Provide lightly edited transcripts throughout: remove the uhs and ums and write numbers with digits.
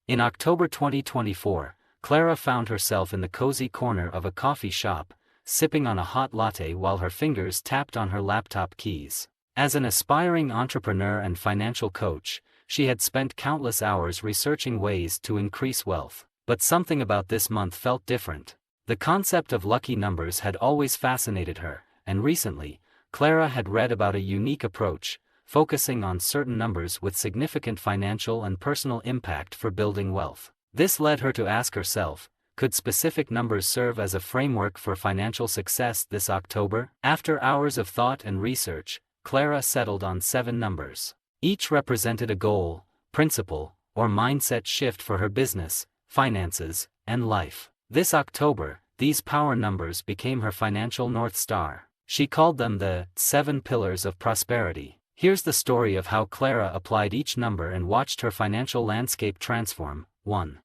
In October 2024, Clara found herself in the cozy corner of a coffee shop, sipping on a hot latte while her fingers tapped on her laptop keys. As an aspiring entrepreneur and financial coach, she had spent countless hours researching ways to increase wealth. But something about this month felt different. The concept of lucky numbers had always fascinated her, and recently, Clara had read about a unique approach, focusing on certain numbers with significant financial and personal impact for building wealth. This led her to ask herself, could specific numbers serve as a framework for financial success this October? After hours of thought and research, Clara settled on 7 numbers. Each represented a goal, principle, or mindset shift for her business, finances, and life. This October, these power numbers became her financial North Star. She called them the 7 Pillars of Prosperity. Here's the story of how Clara applied each number and watched her financial landscape transform. 1.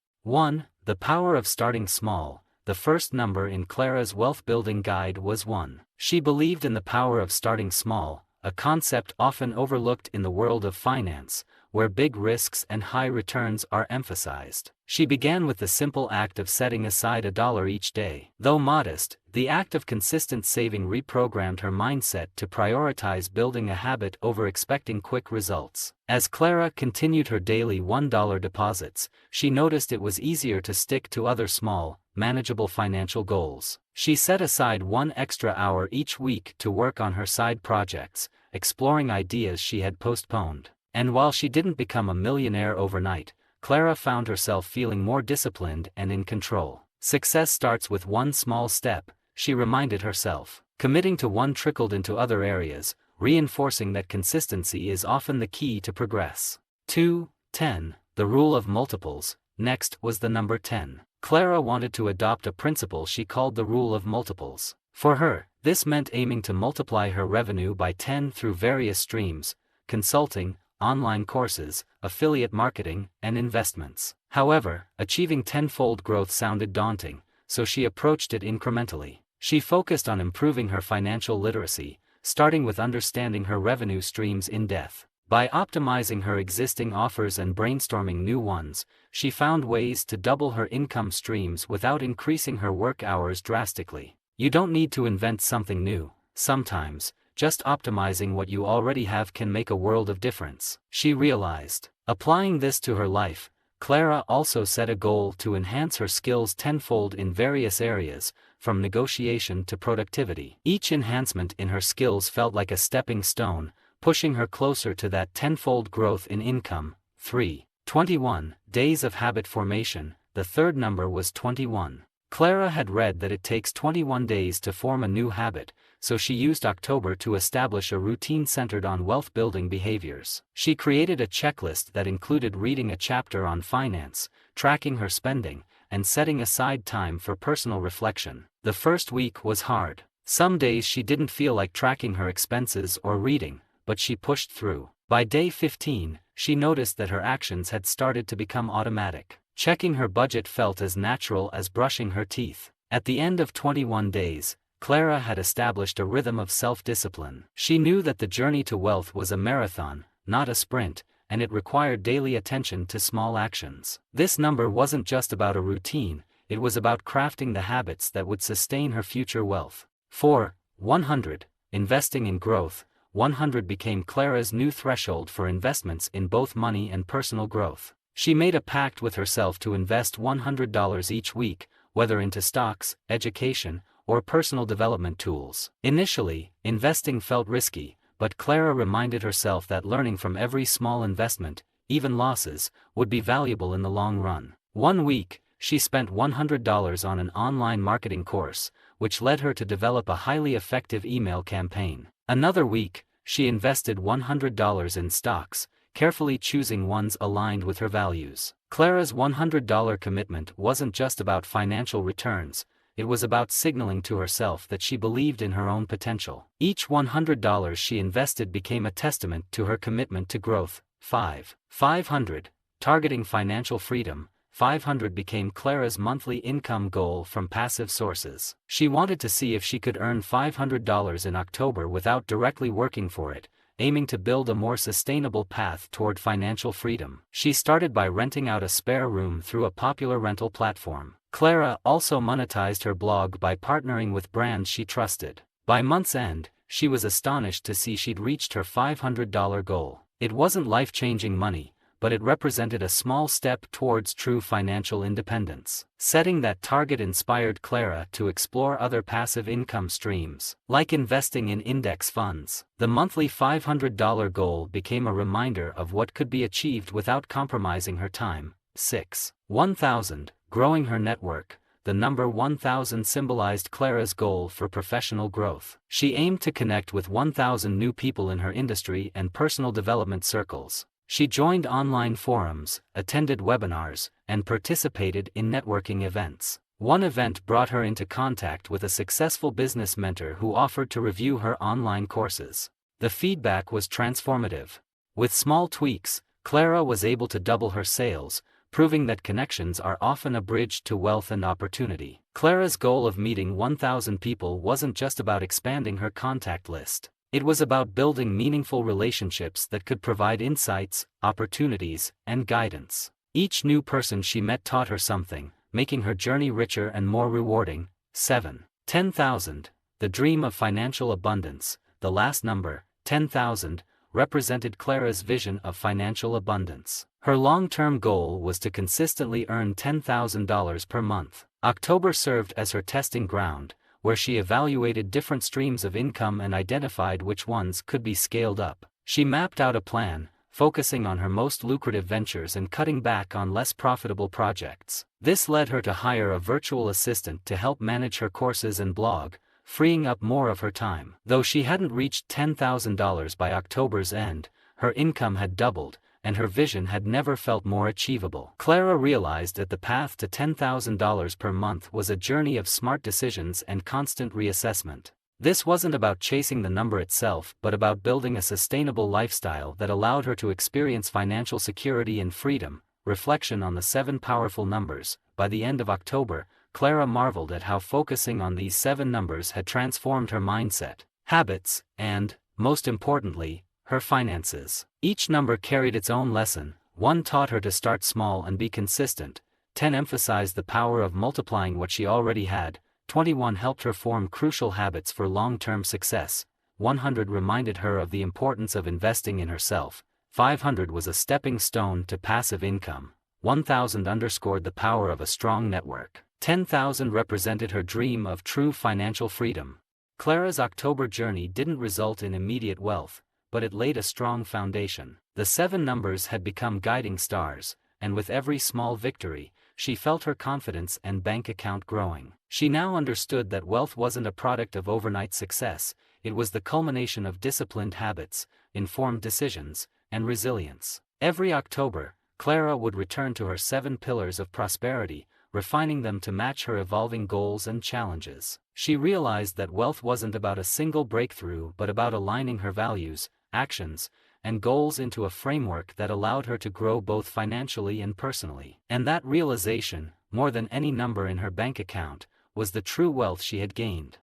The power of starting small. The first number in Clara's wealth building guide was 1. She believed in the power of starting small, a concept often overlooked in the world of finance, where big risks and high returns are emphasized. She began with the simple act of setting aside $1 each day. Though modest, the act of consistent saving reprogrammed her mindset to prioritize building a habit over expecting quick results. As Clara continued her daily $1 deposits, she noticed it was easier to stick to other small, manageable financial goals. She set aside 1 extra hour each week to work on her side projects, exploring ideas she had postponed. And while she didn't become a millionaire overnight, Clara found herself feeling more disciplined and in control. Success starts with 1 small step, she reminded herself. Committing to 1 trickled into other areas, reinforcing that consistency is often the key to progress. 2. The rule of multiples. Next was the number 10. Clara wanted to adopt a principle she called the rule of multiples. For her, this meant aiming to multiply her revenue by 10 through various streams: consulting, online courses, affiliate marketing, and investments. However, achieving tenfold growth sounded daunting, so she approached it incrementally. She focused on improving her financial literacy, starting with understanding her revenue streams in depth. By optimizing her existing offers and brainstorming new ones, she found ways to double her income streams without increasing her work hours drastically. You don't need to invent something new. Sometimes, just optimizing what you already have can make a world of difference, she realized. Applying this to her life, Clara also set a goal to enhance her skills tenfold in various areas, from negotiation to productivity. Each enhancement in her skills felt like a stepping stone, pushing her closer to that tenfold growth in income. 3. 21 Days of habit formation. The third number was 21. Clara had read that it takes 21 days to form a new habit, so she used October to establish a routine centered on wealth-building behaviors. She created a checklist that included reading a chapter on finance, tracking her spending, and setting aside time for personal reflection. The first week was hard. Some days she didn't feel like tracking her expenses or reading, but she pushed through. By day 15, she noticed that her actions had started to become automatic. Checking her budget felt as natural as brushing her teeth. At the end of 21 days, Clara had established a rhythm of self-discipline. She knew that the journey to wealth was a marathon, not a sprint, and it required daily attention to small actions. This number wasn't just about a routine, it was about crafting the habits that would sustain her future wealth. 4. 100. Investing in growth. 100 became Clara's new threshold for investments in both money and personal growth. She made a pact with herself to invest $100 each week, whether into stocks, education, or personal development tools. Initially, investing felt risky, but Clara reminded herself that learning from every small investment, even losses, would be valuable in the long run. One week, she spent $100 on an online marketing course, which led her to develop a highly effective email campaign. Another week, she invested $100 in stocks, carefully choosing ones aligned with her values. Clara's $100 commitment wasn't just about financial returns, it was about signaling to herself that she believed in her own potential. Each $100 she invested became a testament to her commitment to growth. 500. Targeting financial freedom. 500 became Clara's monthly income goal from passive sources. She wanted to see if she could earn $500 in October without directly working for it, aiming to build a more sustainable path toward financial freedom. She started by renting out a spare room through a popular rental platform. Clara also monetized her blog by partnering with brands she trusted. By month's end, she was astonished to see she'd reached her $500 goal. It wasn't life-changing money, but it represented a small step towards true financial independence. Setting that target inspired Clara to explore other passive income streams, like investing in index funds. The monthly $500 goal became a reminder of what could be achieved without compromising her time. 6. 1000. Growing her network. The number 1000 symbolized Clara's goal for professional growth. She aimed to connect with 1000 new people in her industry and personal development circles. She joined online forums, attended webinars, and participated in networking events. One event brought her into contact with a successful business mentor who offered to review her online courses. The feedback was transformative. With small tweaks, Clara was able to double her sales, proving that connections are often a bridge to wealth and opportunity. Clara's goal of meeting 1,000 people wasn't just about expanding her contact list. It was about building meaningful relationships that could provide insights, opportunities, and guidance. Each new person she met taught her something, making her journey richer and more rewarding. 7. 10,000. The dream of financial abundance. The last number, 10,000, represented Clara's vision of financial abundance. Her long-term goal was to consistently earn $10,000 per month. October served as her testing ground, where she evaluated different streams of income and identified which ones could be scaled up. She mapped out a plan, focusing on her most lucrative ventures and cutting back on less profitable projects. This led her to hire a virtual assistant to help manage her courses and blog, freeing up more of her time. Though she hadn't reached $10,000 by October's end, her income had doubled, and her vision had never felt more achievable. Clara realized that the path to $10,000 per month was a journey of smart decisions and constant reassessment. This wasn't about chasing the number itself, but about building a sustainable lifestyle that allowed her to experience financial security and freedom. Reflection on the 7 powerful numbers. By the end of October, Clara marveled at how focusing on these 7 numbers had transformed her mindset, habits, and, most importantly, her finances. Each number carried its own lesson. 1 taught her to start small and be consistent. 10 emphasized the power of multiplying what she already had. 21 helped her form crucial habits for long-term success. 100 reminded her of the importance of investing in herself. 500 was a stepping stone to passive income. 1000 underscored the power of a strong network. 10,000 represented her dream of true financial freedom. Clara's October journey didn't result in immediate wealth, but it laid a strong foundation. The 7 numbers had become guiding stars, and with every small victory, she felt her confidence and bank account growing. She now understood that wealth wasn't a product of overnight success, it was the culmination of disciplined habits, informed decisions, and resilience. Every October, Clara would return to her 7 pillars of prosperity, refining them to match her evolving goals and challenges. She realized that wealth wasn't about a single breakthrough but about aligning her values, actions, and goals into a framework that allowed her to grow both financially and personally. And that realization, more than any number in her bank account, was the true wealth she had gained.